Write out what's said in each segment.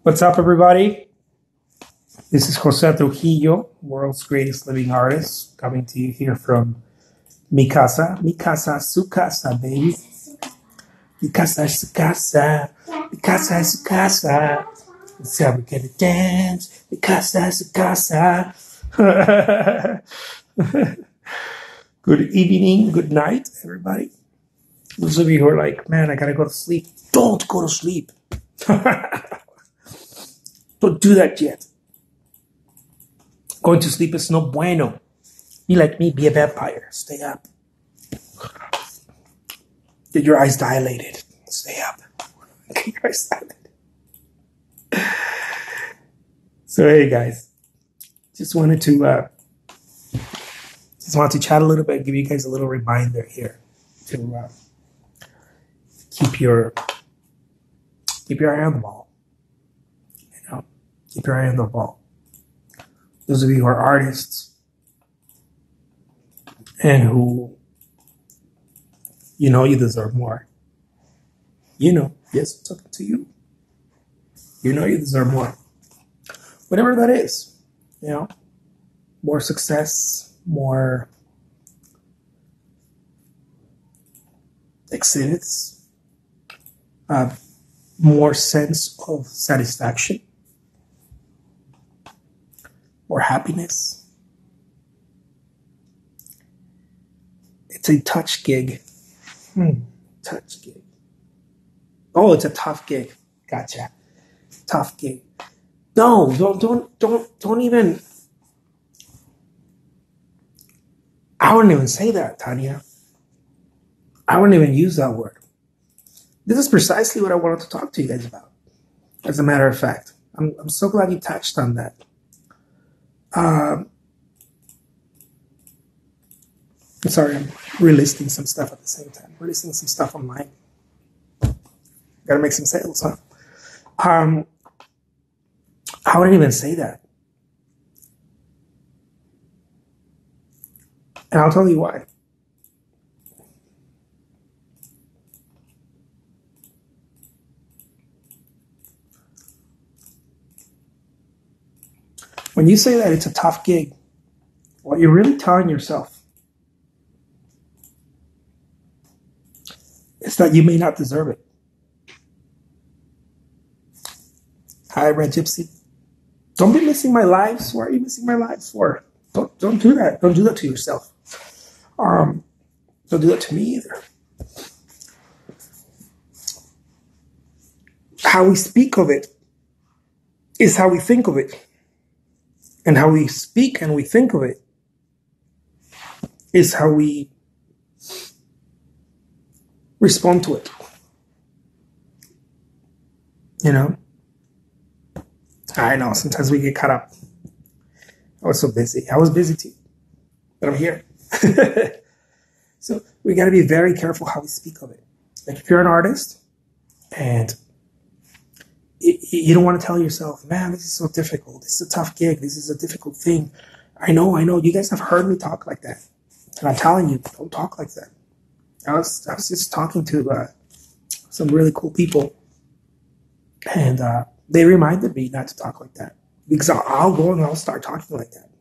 What's up, everybody? This is Jose Trujillo, world's greatest living artist, coming to you here from mi casa, su casa, baby. Mi casa es su casa, mi casa es su casa. Let's how we're gonna dance. Mi casa es su casa. Good evening, good night, everybody. Those of you who are like, man, I gotta go to sleep. Don't go to sleep. Don't do that yet. Going to sleep is no bueno. Be like me, be a vampire. Stay up. Get your eyes dilated. Stay up. Get your eyes dilated. So hey guys, just wanted to chat a little bit, give you guys a little reminder here to keep your eye on the ball. You know, keep your eye on the ball. Those of you who are artists and who you deserve more. Yes, I'm talking to you. You deserve more. Whatever that is, more success, more exhibits, more sense of satisfaction, more happiness. It's a touch gig. Touch gig. Oh, it's a tough gig. Gotcha. Tough gig. No, don't even. I wouldn't even say that, Tanya. I wouldn't even use that word. This is precisely what I wanted to talk to you guys about. As a matter of fact, I'm so glad you touched on that. I'm sorry, I'm relisting some stuff at the same time. Relisting some stuff online. Gotta make some sales, huh? I wouldn't even say that. And I'll tell you why. When you say that it's a tough gig, what you're really telling yourself is that you may not deserve it. Hi, Red Gypsy. Don't be missing my lives. Why are you missing my lives for? Don't do that. Don't do that to yourself. Don't do that to me either. How we speak of it is how we think of it. And how we speak and we think of it is how we respond to it. I know, sometimes we get caught up. I was so busy. I was busy too, but I'm here. So we got to be very careful how we speak of it. Like if you're an artist and you don't want to tell yourself, man, this is so difficult. This is a tough gig. This is a difficult thing. I know. You guys have heard me talk like that. And I'm telling you, don't talk like that. I was just talking to some really cool people. And they reminded me not to talk like that. Because I'll go and I'll start talking like that.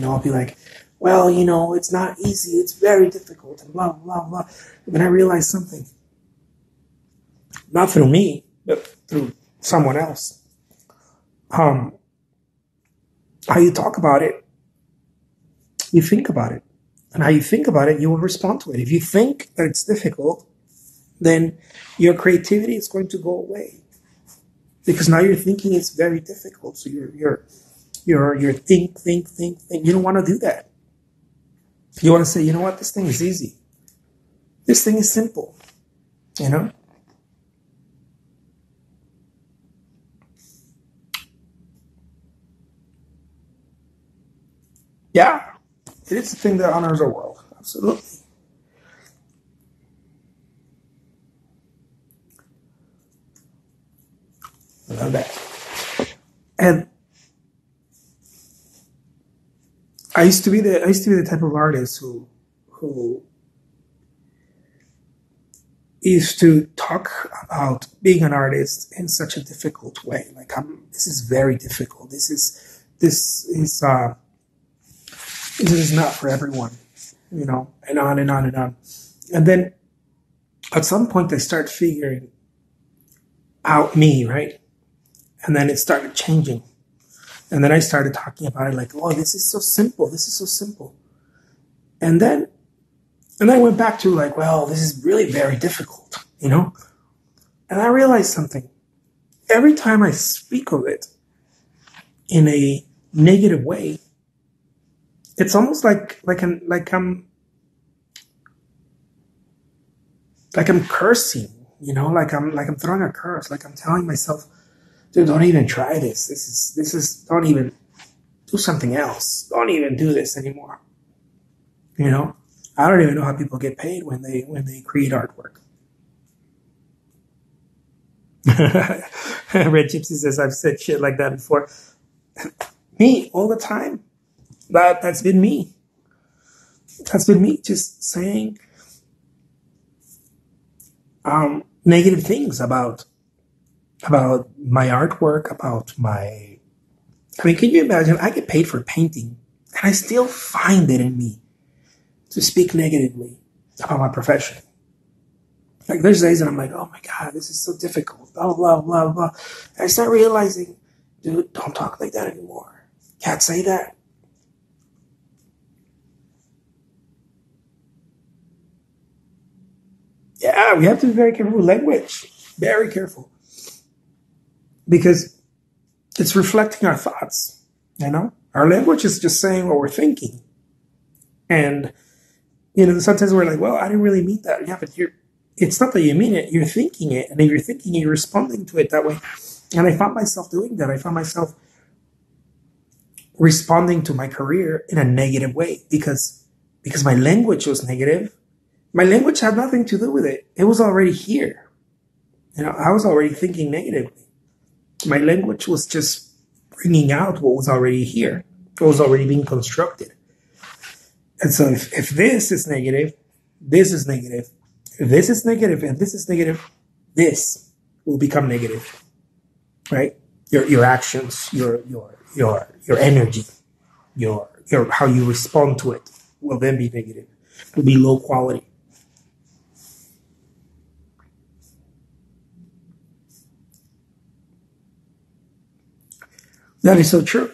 I'll be like, well, it's not easy. It's very difficult. And blah, blah, blah. And then I realized something. Not through me, but through someone else. How you talk about it, you think about it. And how you think about it, you will respond to it. If you think that it's difficult, then your creativity is going to go away. Because now you're thinking it's very difficult. So you're think. You don't want to do that. You want to say, you know what, this thing is easy. This thing is simple. Yeah, it is a thing that honors our world. Absolutely. I love that. And I used to be the type of artist who used to talk about being an artist in such a difficult way. Like, this is very difficult. This is not for everyone, and on and on and on. And then at some point I start figuring out me, right? And then it started changing. And then I started talking about it like, oh, this is so simple. This is so simple. And then I went back to like, well, this is really very difficult, And I realized something. Every time I speak of it in a negative way, it's almost like I'm cursing, like I'm throwing a curse, like I'm telling myself, dude, don't even try this. This is don't even do something else. Don't even do this anymore. I don't even know how people get paid when they create artwork. Red Gypsy says, I've said shit like that before. Me, all the time. That's been me. That's been me just saying negative things about my artwork, can you imagine? I get paid for painting, and I still find it in me to speak negatively about my profession. Like, there's days that I'm like, oh my God, this is so difficult, blah, blah, blah, blah. And I start realizing, dude, don't talk like that anymore. Can't say that. Yeah, we have to be very careful with language. Very careful. Because it's reflecting our thoughts, Our language is just saying what we're thinking. And, sometimes we're like, well, I didn't really mean that. Yeah, but it's not that you mean it. You're thinking it. And if you're thinking it, you're responding to it that way. And I found myself doing that. I found myself responding to my career in a negative way because my language was negative. My language had nothing to do with it. It was already here. I was already thinking negatively. My language was just bringing out what was already here, what was already being constructed. And so if this is negative, this is negative. If this is negative and this is negative, this will become negative, right? Your actions, your energy, your how you respond to it will then be negative. It will be low quality. That is so true.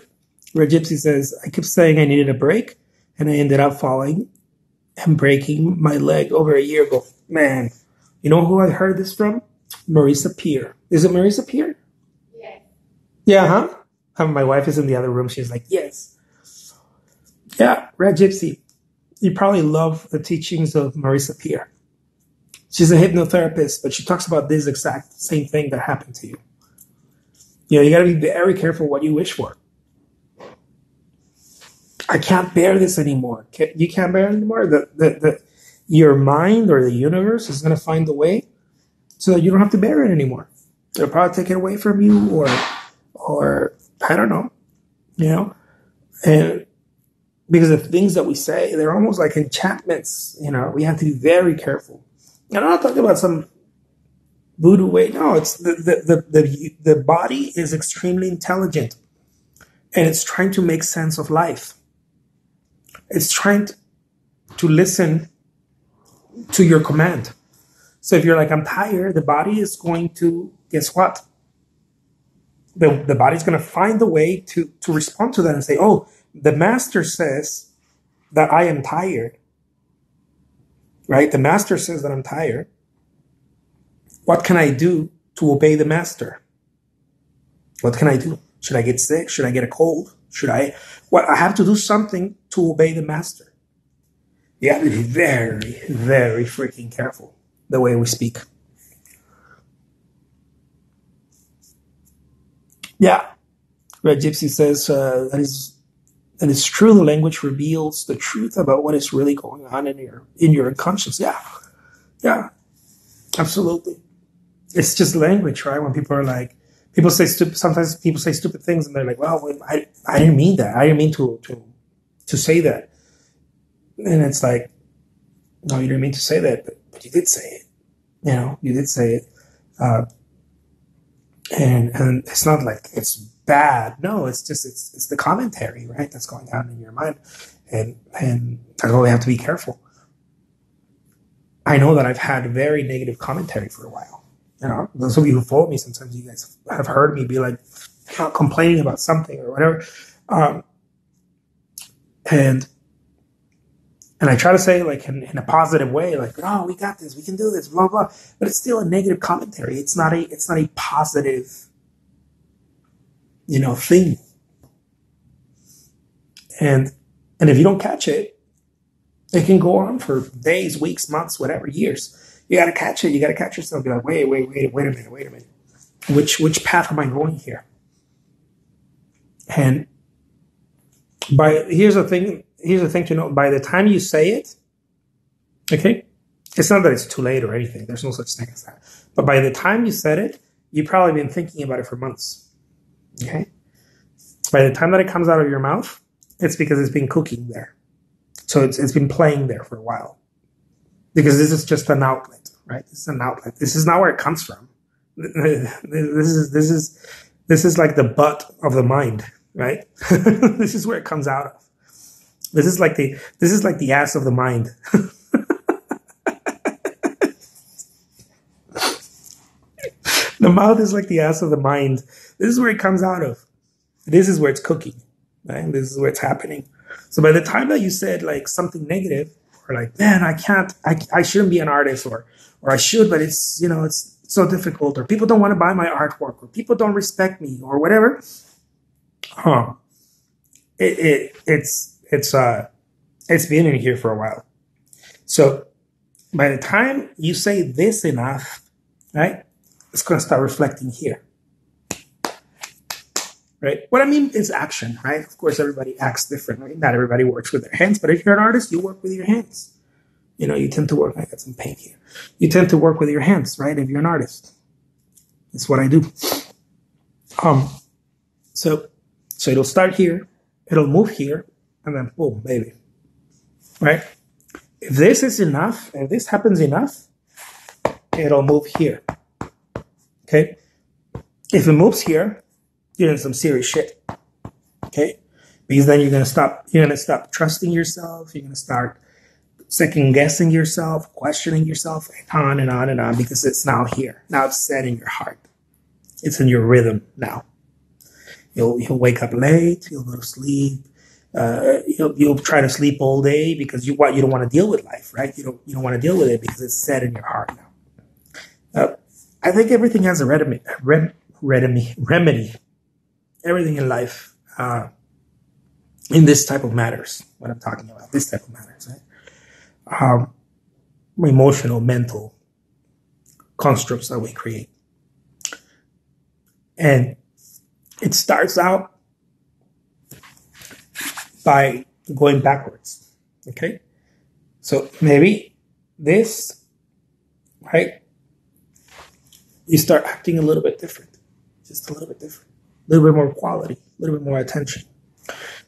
Red Gypsy says, I kept saying I needed a break, and I ended up falling and breaking my leg over a year ago. Man, you know who I heard this from? Marisa Peer. Is it Marisa Peer? Yes. Yeah, huh? My wife is in the other room. She's like, yes. Yeah, Red Gypsy. You probably love the teachings of Marisa Peer. She's a hypnotherapist, but she talks about this exact same thing that happened to you. You got to be very careful what you wish for. I can't bear this anymore. You can't bear it anymore. Your mind or the universe is going to find a way so that you don't have to bear it anymore. They'll probably take it away from you, or I don't know, and because the things that we say, they're almost like enchantments. We have to be very careful. And I'm not talking about some voodoo way. No, it's the body is extremely intelligent, and it's trying to make sense of life. It's trying to listen to your command. So if you're like, I'm tired, the body is going to, guess what? The body's going to find a way to respond to that and say, oh, the master says that I am tired, right? The master says that I'm tired. What can I do to obey the master? What can I do? Should I get sick? Should I get a cold? I have to do something to obey the master. You have to be very, very freaking careful the way we speak. Yeah. Red Gypsy says that is true. The language reveals the truth about what is really going on in your unconscious. Yeah, absolutely. It's just language, right? When people are like, sometimes people say stupid things, and they're like, "Well, I didn't mean that. I didn't mean to say that." And it's like, no, you didn't mean to say that, but you did say it, You did say it. Uh, and it's not like it's bad. No, it's just, it's the commentary, right? That's going on in your mind. And that's why we have to be careful. I know that I've had very negative commentary for a while. Those of you who follow me, sometimes you guys have heard me be like, complaining about something or whatever. And I try to say, like, in a positive way, like, oh, we got this, we can do this, blah, blah. But it's still a negative commentary. It's not a positive, thing. And if you don't catch it, it can go on for days, weeks, months, whatever, years. You got to catch it. You got to catch yourself. Be like, wait a minute. Which path am I going here? And here's the thing to know. By the time you say it, okay, it's not that it's too late or anything. There's no such thing as that. But by the time you said it, you've probably been thinking about it for months. Okay? By the time that it comes out of your mouth, it's because it's been cooking there. So it's been playing there for a while. Because this is just an outlet, right? This is an outlet. This is not where it comes from. This is like the butt of the mind, right? This is where it comes out of. This is like the ass of the mind. The mouth is like the ass of the mind. This is where it comes out of. This is where it's cooking, right? This is where it's happening. So by the time that you said like something negative, or like, man, I shouldn't be an artist, or I should, but it's, it's so difficult, or people don't want to buy my artwork, or people don't respect me, or whatever. It's been in here for a while. So by the time you say this enough, right, it's going to start reflecting here. Right? What I mean is action, right? Of course, everybody acts differently. Not everybody works with their hands, but if you're an artist, you work with your hands. You tend to work. I got some paint here. You tend to work with your hands, right? If you're an artist, that's what I do. So it'll start here, it'll move here, and then boom, baby. Right? If this is enough, if this happens enough, it'll move here. Okay? If it moves here, you're in some serious shit. Okay? Because then you're gonna stop trusting yourself, you're gonna start second guessing yourself, questioning yourself, and on, because it's now here. Now it's set in your heart. It's in your rhythm now. You'll wake up late, you'll go to sleep, you'll try to sleep all day because you don't want to deal with life, right? You don't want to deal with it because it's set in your heart now. I think everything has a remedy. Everything in life, in this type of matters, what I'm talking about, this type of matters, right? Emotional, mental constructs that we create. And it starts out by going backwards, okay? So maybe this, right? You start acting a little bit different, just a little bit different. A little bit more quality, a little bit more attention.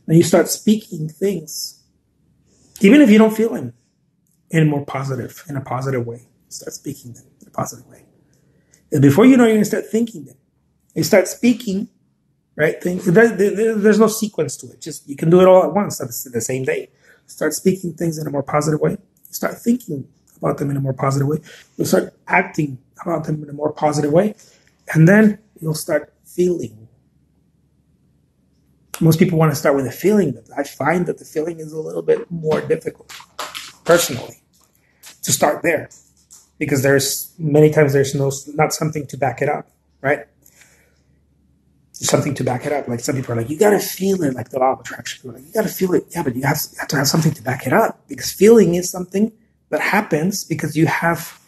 Then you start speaking things, even if you don't feel them, in a positive way. Start speaking them in a positive way. And before you know, you're going to start thinking them. You start speaking, right? Things. There's no sequence to it. Just you can do it all at once at the same day. Start speaking things in a more positive way. Start thinking about them in a more positive way. You'll start acting about them in a more positive way. And then you'll start feeling. Most people want to start with a feeling, but I find that the feeling is a little bit more difficult, personally, to start there. Because there's not something to back it up, right? There's something to back it up. Like some people are like, you got to feel it, like the law of attraction. People are like, you got to feel it. Yeah, but you have to have something to back it up. Because feeling is something that happens because you have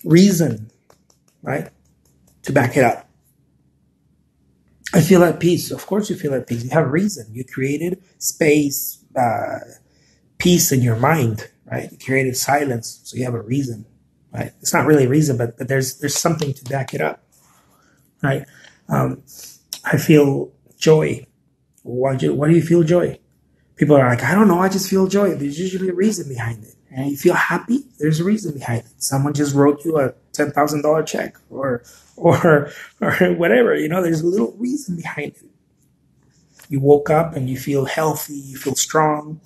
reason, right, to back it up. I feel at peace. Of course you feel at peace. You have reason. You created space, peace in your mind, right? You created silence, so you have a reason, right? It's not really a reason, but there's something to back it up, right? I feel joy. Why do you feel joy? People are like, I don't know, I just feel joy. There's usually a reason behind it. And you feel happy, there's a reason behind it. Someone just wrote you a $10,000 check or whatever. You know, there's a little reason behind it. You woke up and you feel healthy, you feel strong.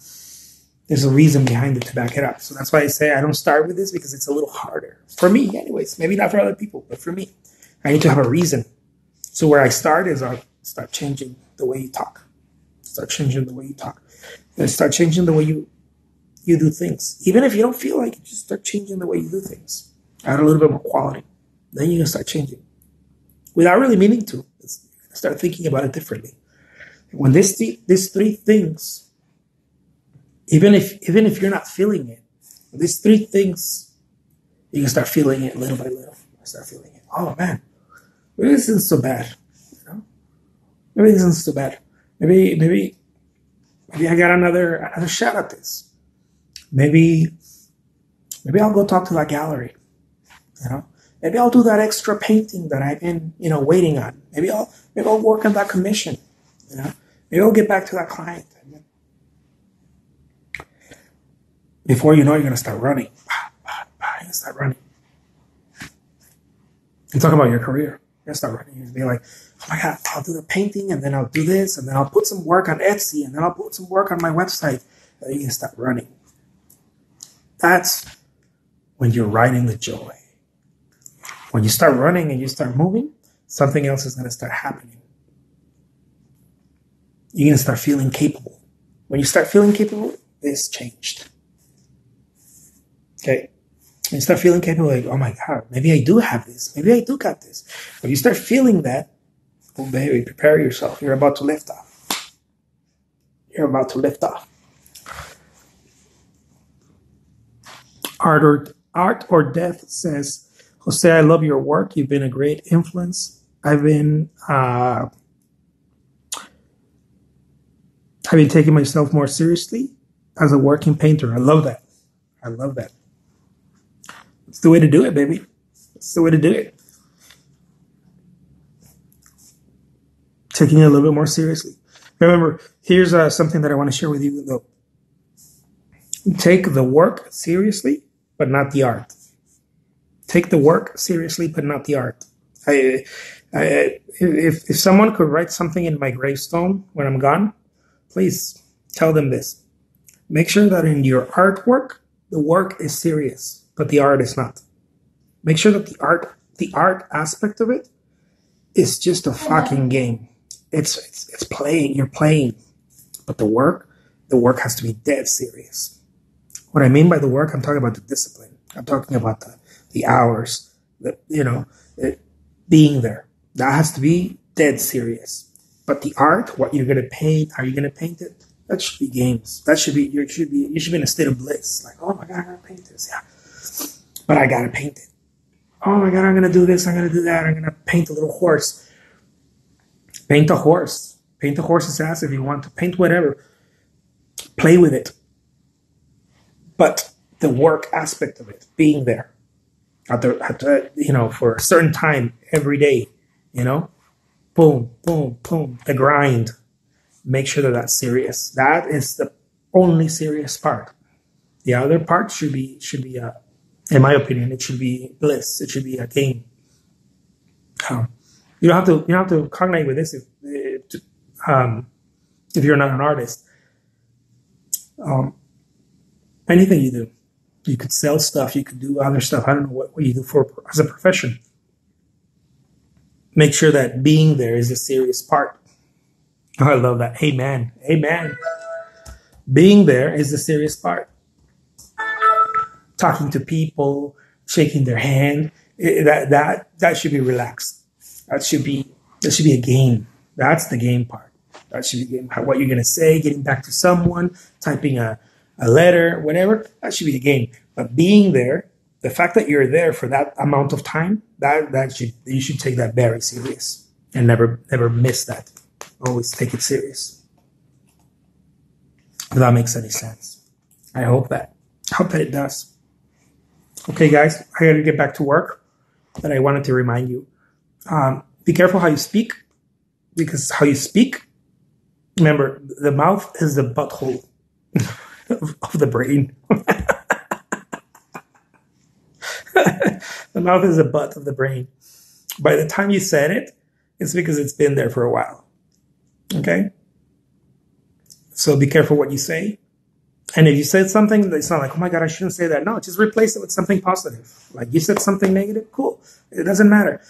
There's a reason behind it to back it up. So that's why I say I don't start with this, because it's a little harder. For me, anyways. Maybe not for other people, but for me. I need to have a reason. So where I start is I start changing the way you talk. Start changing the way you talk. And start changing the way you do things. Even if you don't feel like it, just start changing the way you do things. Add a little bit more quality. Then you can start changing. Without really meaning to. Start thinking about it differently. When these three things, even if you're not feeling it, these three things, you can start feeling it little by little. Start feeling it. Oh man, maybe this isn't so bad. You know, maybe this isn't so bad. Maybe I got another shot at this. Maybe I'll go talk to that gallery. You know, maybe I'll do that extra painting that I've been, waiting on. Maybe I'll work on that commission. You know, maybe I'll get back to that client. Before you know it, you're gonna start running. You're gonna start running. You talk about your career. You're gonna start running. You're gonna be like, oh my God, I'll do the painting, and then I'll do this, and then I'll put some work on Etsy, and then I'll put some work on my website. And you can start running. That's when you're riding the joy. When you start running and you start moving, something else is gonna start happening. You're gonna start feeling capable. When you start feeling capable, this changed. Okay. When you start feeling capable, like, oh my God, maybe I do have this. Maybe I do got this. When you start feeling that, oh baby, prepare yourself. You're about to lift off. You're about to lift off. Art or Death says, Jose, I love your work. You've been a great influence. I've been taking myself more seriously as a working painter. I love that. I love that. It's the way to do it, baby. It's the way to do it. Taking it a little bit more seriously. Remember, here's something that I want to share with you, though. Take the work seriously, but not the art. Take the work seriously, but not the art. If someone could write something in my gravestone when I'm gone, please tell them this. Make sure that in your artwork, the work is serious, but the art is not. Make sure that the art aspect of it is just a fucking game. It's playing. You're playing, but the work has to be dead serious. What I mean by the work, I'm talking about the discipline. I'm talking about the hours, being there. That has to be dead serious. But the art, what you're gonna paint, how you're gonna paint it, that should be games. That should be you should be in a state of bliss. Like, oh my God, I gotta paint this, yeah. But I gotta paint it. Oh my God, I'm gonna do this, I'm gonna do that, I'm gonna paint a little horse. Paint a horse. Paint a horse's ass if you want to. Paint whatever. Play with it. But the work aspect of it, being there for a certain time every day, boom, boom, boom, the grind. Make sure that that's serious. That is the only serious part. The other part should be in my opinion, it should be bliss. It should be a game. You don't have to cognate with this if you're not an artist. Anything you do, you could sell stuff, you could do other stuff. I don't know what you do as a profession. Make sure that being there is a serious part. Oh, I love that. Amen. Amen. Being there is the serious part. Talking to people, shaking their hand, that should be relaxed. That should be a game. That's the game part. That should be the game. What you're gonna say, getting back to someone, typing a letter, whatever. That should be the game. But being there, the fact that you're there for that amount of time, you should take that very serious and never miss that. Always take it serious. If that makes any sense. I hope that it does. Okay, guys, I got to get back to work, but I wanted to remind you, be careful how you speak, because how you speak, remember, the mouth is the butthole of the brain. The mouth is the butt of the brain. By the time you said it, it's because it's been there for a while. Okay? So be careful what you say. And if you said something that's not like, oh my God, I shouldn't say that. No, just replace it with something positive. Like you said something negative, cool. It doesn't matter.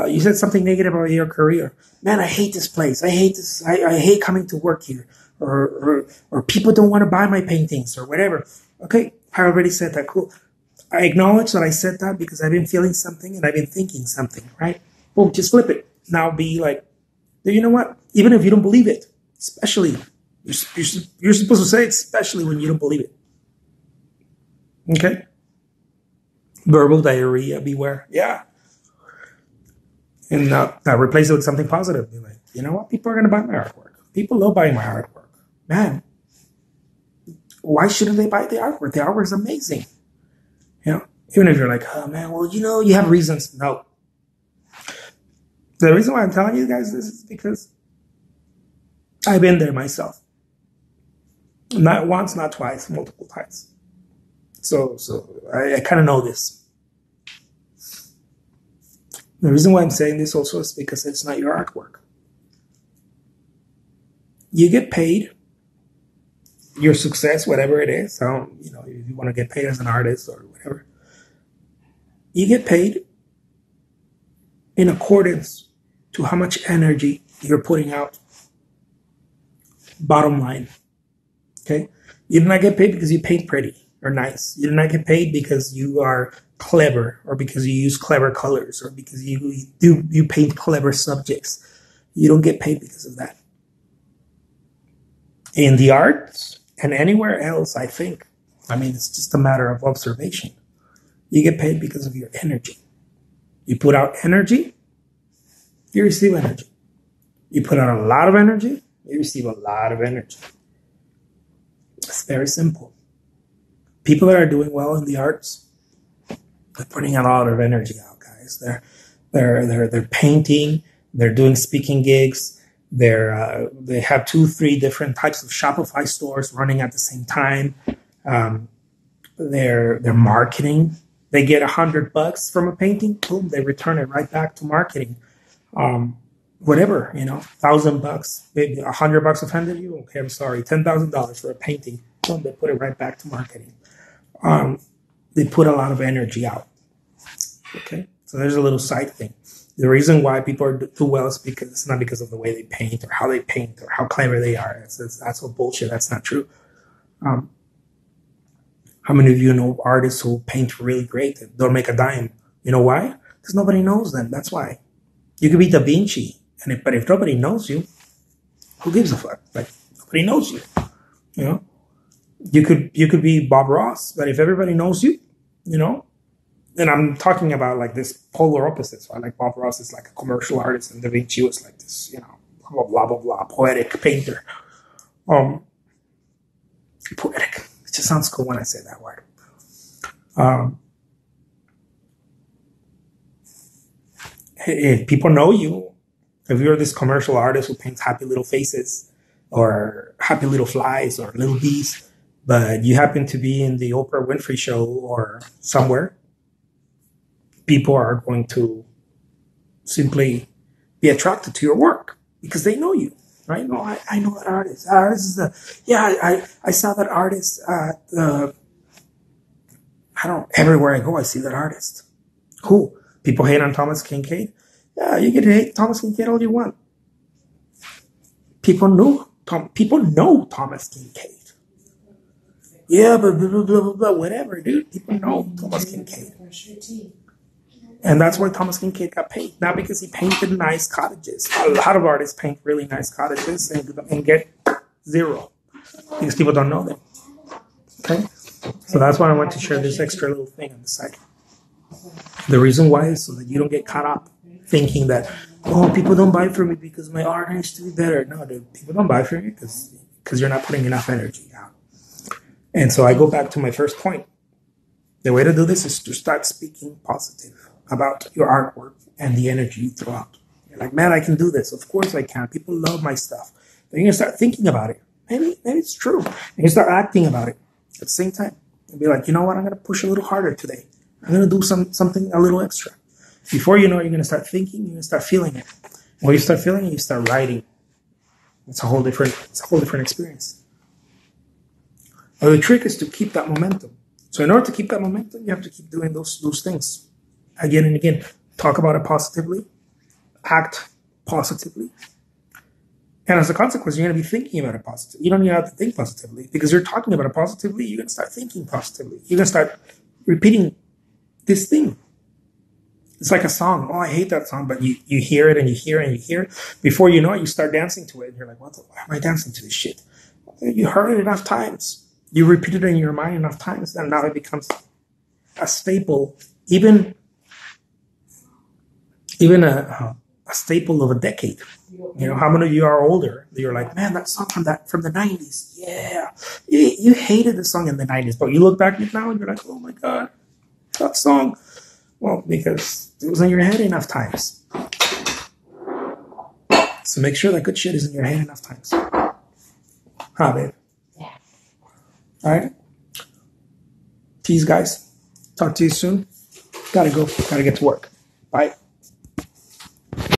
You said something negative about your career. Man, I hate this place. I hate this. I hate coming to work here. Or people don't want to buy my paintings or whatever. Okay, I already said that. Cool. I acknowledge that I said that because I've been feeling something and I've been thinking something, right? Boom, just flip it. Now be like, you know what? Even if you don't believe it, especially, you're supposed to say it, especially when you don't believe it. Okay? Verbal diarrhea, beware. Yeah. And now replace it with something positive. Be like, you know what? People are going to buy my artwork. People love buying my artwork. Man, why shouldn't they buy the artwork? The artwork is amazing. You know, even if you're like, oh man, well, you know, you have reasons. No. The reason why I'm telling you guys this is because I've been there myself. Not once, not twice, multiple times. So I kind of know this. The reason why I'm saying this also is because it's not your artwork. You get paid. Your success, whatever it is, you know, if you want to get paid as an artist or whatever, you get paid in accordance to how much energy you're putting out. Bottom line, okay? You do not get paid because you paint pretty or nice. You do not get paid because you are clever or because you use clever colors or because you paint clever subjects. You don't get paid because of that. In the arts, and anywhere else, I think, I mean, it's just a matter of observation. You get paid because of your energy. You put out energy, you receive energy. You put out a lot of energy, you receive a lot of energy. It's very simple. People that are doing well in the arts, they're putting a lot of energy out, guys. They're painting, they're doing speaking gigs. They have 2-3 different types of Shopify stores running at the same time. They're marketing. They get $100 from a painting. Boom, they return it right back to marketing. Whatever, you know, $1,000, maybe $100 offended you. Okay, I'm sorry. $10,000 for a painting. Boom, they put it right back to marketing. They put a lot of energy out. Okay, so there's a little side thing. The reason why people do well is because it's not because of the way they paint or how they paint or how clever they are. That's all bullshit. That's not true. How many of you know artists who paint really great and don't make a dime? You know why? Because nobody knows them. That's why. You could be Da Vinci, but if nobody knows you, who gives a fuck? Like nobody knows you. You know, you could be Bob Ross, but if everybody knows you, you know. And I'm talking about like this polar opposites, right? Like Bob Ross is like a commercial artist and Da Vinci was like this, you know, blah, blah, blah, blah, poetic painter. Poetic. It just sounds cool when I say that word. If people know you, if you're this commercial artist who paints happy little faces or happy little flies or little bees, but you happen to be in the Oprah Winfrey show or somewhere, people are going to simply be attracted to your work because they know you, right? No, I know that artist. I saw that artist everywhere I go, I see that artist. Cool. People hate on Thomas Kincaid. Yeah, you can hate Thomas Kincaid all you want. People know Thomas Kincaid. Yeah, but blah, blah, blah, blah, blah, whatever, dude. People know Thomas Kincaid. And that's why Thomas Kincaid got paid. Not because he painted nice cottages. A lot of artists paint really nice cottages and get zero because people don't know them. Okay? So that's why I want to share this extra little thing on the side. The reason why is so that you don't get caught up thinking that, oh, people don't buy from me because my art needs to be better. No, dude, people don't buy from you because you're not putting enough energy out. And so I go back to my first point. The way to do this is to start speaking positive about your artwork and the energy you throw out. You're like, man, I can do this. Of course I can. People love my stuff. Then you start thinking about it. Maybe it's true. And you start acting about it at the same time. And be like, you know what? I'm going to push a little harder today. I'm going to do something a little extra. Before you know it, you're going to start thinking, you're going to start feeling it. When you start feeling it, you start writing. It's a whole different experience. Well, the trick is to keep that momentum. So in order to keep that momentum, you have to keep doing those things again and again. Talk about it positively, act positively. And as a consequence, you're going to be thinking about it positively. You don't even have to think positively because you're talking about it positively. You're going to start thinking positively. You're going to start repeating this thing. It's like a song. Oh, I hate that song, but you hear it and you hear it and you hear it. Before you know it, you start dancing to it. And you're like, why am I dancing to this shit? You heard it enough times. You repeat it in your mind enough times, and now it becomes a staple, even a staple of a decade. You know, how many of you are older? You're like, man, that song from the 90s. Yeah. You hated the song in the 90s, but you look back now and you're like, oh my God, that song. Well, because it was in your head enough times. So make sure that good shit is in your head enough times. Huh, babe? Yeah. All right. Peace, guys. Talk to you soon. Gotta go. Gotta get to work. Bye.